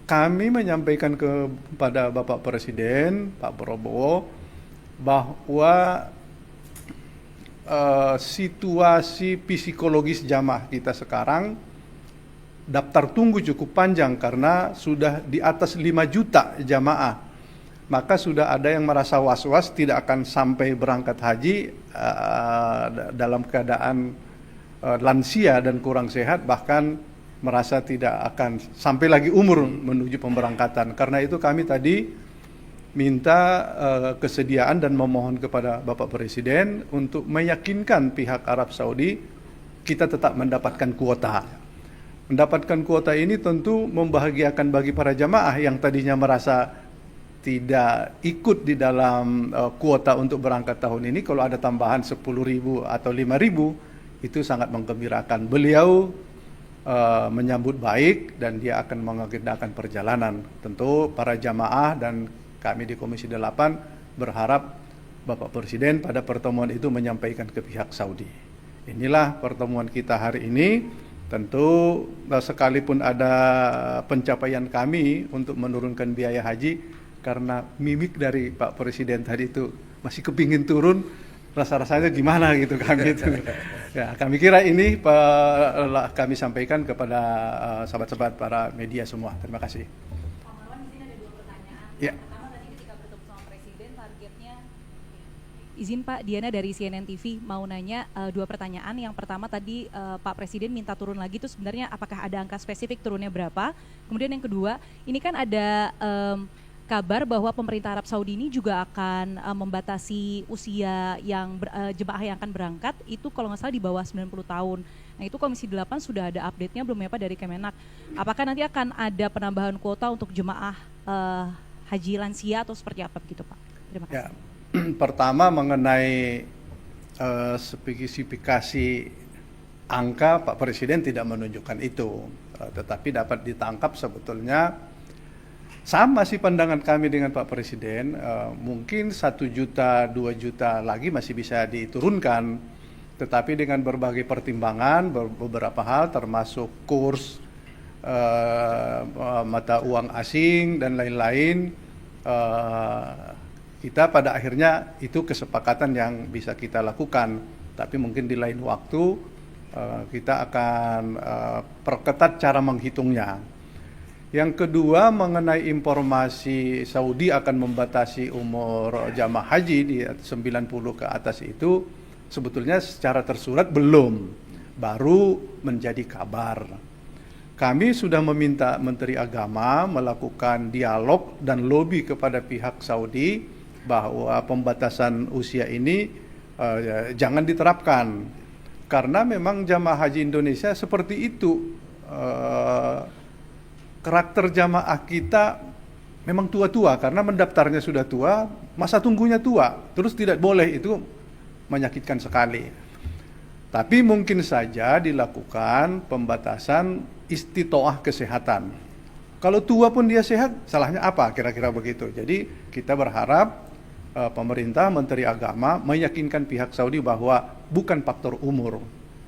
Kami menyampaikan kepada Bapak Presiden, Pak Prabowo, bahwa situasi psikologis jamaah kita sekarang daftar tunggu cukup panjang karena sudah di atas 5 juta jamaah. Maka sudah ada yang merasa was-was tidak akan sampai berangkat haji dalam keadaan lansia dan kurang sehat, bahkan merasa tidak akan sampai lagi umur menuju pemberangkatan. Karena itu kami tadi minta kesediaan dan memohon kepada Bapak Presiden untuk meyakinkan pihak Arab Saudi kita tetap mendapatkan kuota. Mendapatkan kuota ini tentu membahagiakan bagi para jamaah yang tadinya merasa tidak ikut di dalam kuota untuk berangkat tahun ini. Kalau ada tambahan 10.000 atau 5.000, itu sangat menggembirakan. Beliau menyambut baik dan dia akan mengagendakan perjalanan. Tentu para jamaah dan kami di Komisi 8 berharap Bapak Presiden pada pertemuan itu menyampaikan ke pihak Saudi. Inilah pertemuan kita hari ini. Tentu sekalipun ada pencapaian kami untuk menurunkan biaya haji, karena mimik dari Pak Presiden tadi itu masih kepingin turun, rasa-rasanya gimana gitu kami itu. Ya, kami kira ini kami sampaikan kepada sahabat-sahabat para media semua. Terima kasih. Pak Marwan, di sini ada 2 pertanyaan. Ya. Pertama, tadi ketika bertemu sama Presiden, targetnya... Izin Pak, Diana dari CNN TV mau nanya 2 pertanyaan. Yang pertama tadi Pak Presiden minta turun lagi, itu sebenarnya apakah ada angka spesifik turunnya berapa? Kemudian yang kedua, ini kan ada kabar bahwa pemerintah Arab Saudi ini juga akan membatasi usia yang jemaah yang akan berangkat itu kalau nggak salah di bawah 90 tahun. Nah itu Komisi 8 sudah ada update-nya belum ya Pak dari Kemenak? Apakah nanti akan ada penambahan kuota untuk jemaah haji lansia atau seperti apa begitu Pak? Terima kasih. Ya, pertama mengenai spesifikasi angka, Pak Presiden tidak menunjukkan itu, tetapi dapat ditangkap sebetulnya sama sih pandangan kami dengan Pak Presiden. Mungkin 1 juta, 2 juta lagi masih bisa diturunkan, tetapi dengan berbagai pertimbangan, beberapa hal termasuk kurs mata uang asing dan lain-lain, kita pada akhirnya itu kesepakatan yang bisa kita lakukan. Tapi mungkin di lain waktu kita akan perketat cara menghitungnya. Yang kedua mengenai informasi Saudi akan membatasi umur jamaah haji di 90 ke atas itu sebetulnya secara tersurat belum, baru menjadi kabar. Kami sudah meminta Menteri Agama melakukan dialog dan lobby kepada pihak Saudi bahwa pembatasan usia ini jangan diterapkan. Karena memang jamaah haji Indonesia seperti itu. Karakter jamaah kita memang tua-tua karena mendaftarnya sudah tua, masa tunggunya tua, terus tidak boleh, itu menyakitkan sekali. Tapi mungkin saja dilakukan pembatasan istitoah kesehatan. Kalau tua pun dia sehat, salahnya apa? Kira-kira begitu. Jadi kita berharap pemerintah, Menteri Agama meyakinkan pihak Saudi bahwa bukan faktor umur.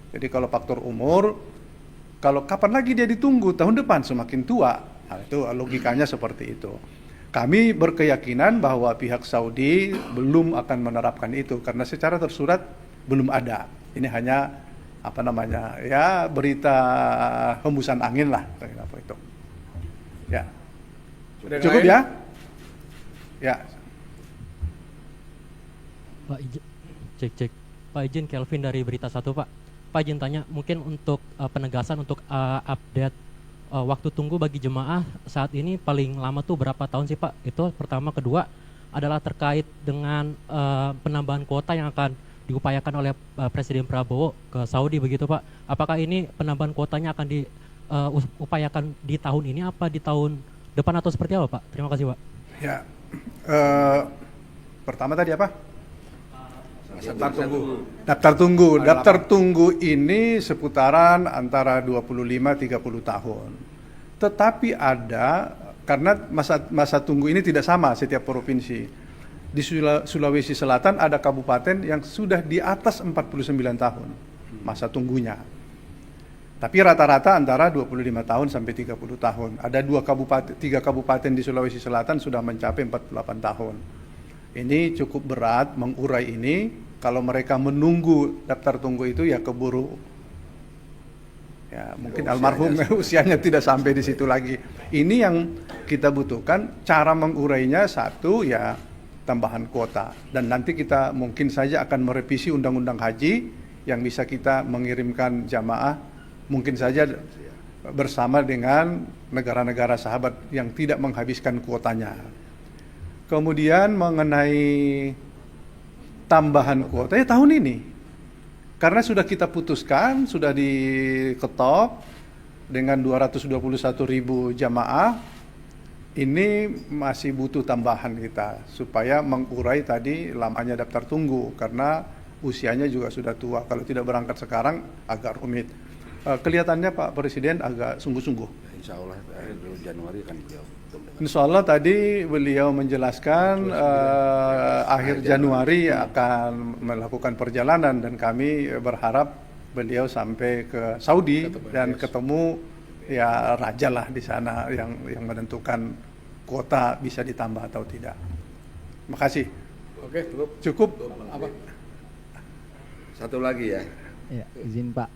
Jadi kalau faktor umur, kalau kapan lagi dia ditunggu, tahun depan semakin tua. Nah, itu logikanya seperti itu. Kami berkeyakinan bahwa pihak Saudi belum akan menerapkan itu karena secara tersurat belum ada. Ini hanya ya berita hembusan angin lah, apa itu. Ya. Cukup ya? Ya. Pak izin, cek. Pak izin, Kelvin dari Berita 1 Pak. Pak izin tanya, mungkin untuk penegasan untuk update waktu tunggu bagi jemaah saat ini paling lama tuh berapa tahun sih Pak? Itu pertama. Kedua adalah terkait dengan penambahan kuota yang akan diupayakan oleh Presiden Prabowo ke Saudi begitu Pak. Apakah ini penambahan kuotanya akan diupayakan di tahun ini apa di tahun depan atau seperti apa Pak? Terima kasih Pak. Ya, pertama tadi apa? Daftar tunggu ini seputaran antara 25-30 tahun. Tetapi ada, karena masa tunggu ini tidak sama setiap provinsi. Di Sulawesi Selatan ada kabupaten yang sudah di atas 49 tahun masa tunggunya. Tapi rata-rata antara 25 tahun sampai 30 tahun. Ada 3 kabupaten di Sulawesi Selatan sudah mencapai 48 tahun. Ini cukup berat mengurai ini. Kalau mereka menunggu daftar tunggu itu ya keburu. Ya, mungkin almarhum usianya tidak sampai di situ lagi. Ini yang kita butuhkan. Cara mengurainya satu ya tambahan kuota. Dan nanti kita mungkin saja akan merevisi undang-undang haji yang bisa kita mengirimkan jamaah mungkin saja bersama dengan negara-negara sahabat yang tidak menghabiskan kuotanya. Kemudian mengenai tambahan kuota ya tahun ini. Karena sudah kita putuskan, sudah diketok dengan 221.000 jamaah, ini masih butuh tambahan kita supaya mengurai tadi lamanya daftar tunggu karena usianya juga sudah tua. Kalau tidak berangkat sekarang agak rumit. Kelihatannya Pak Presiden agak sungguh-sungguh. Insya Allah akhir Januari kan beliau. Insya Allah tadi beliau menjelaskan akhir Januari akan melakukan perjalanan dan kami berharap beliau sampai ke Saudi dan ketemu ya raja lah di sana yang menentukan kuota bisa ditambah atau tidak. Makasih. Oke, Cukup. apa? Satu lagi ya. Ya, izin Pak.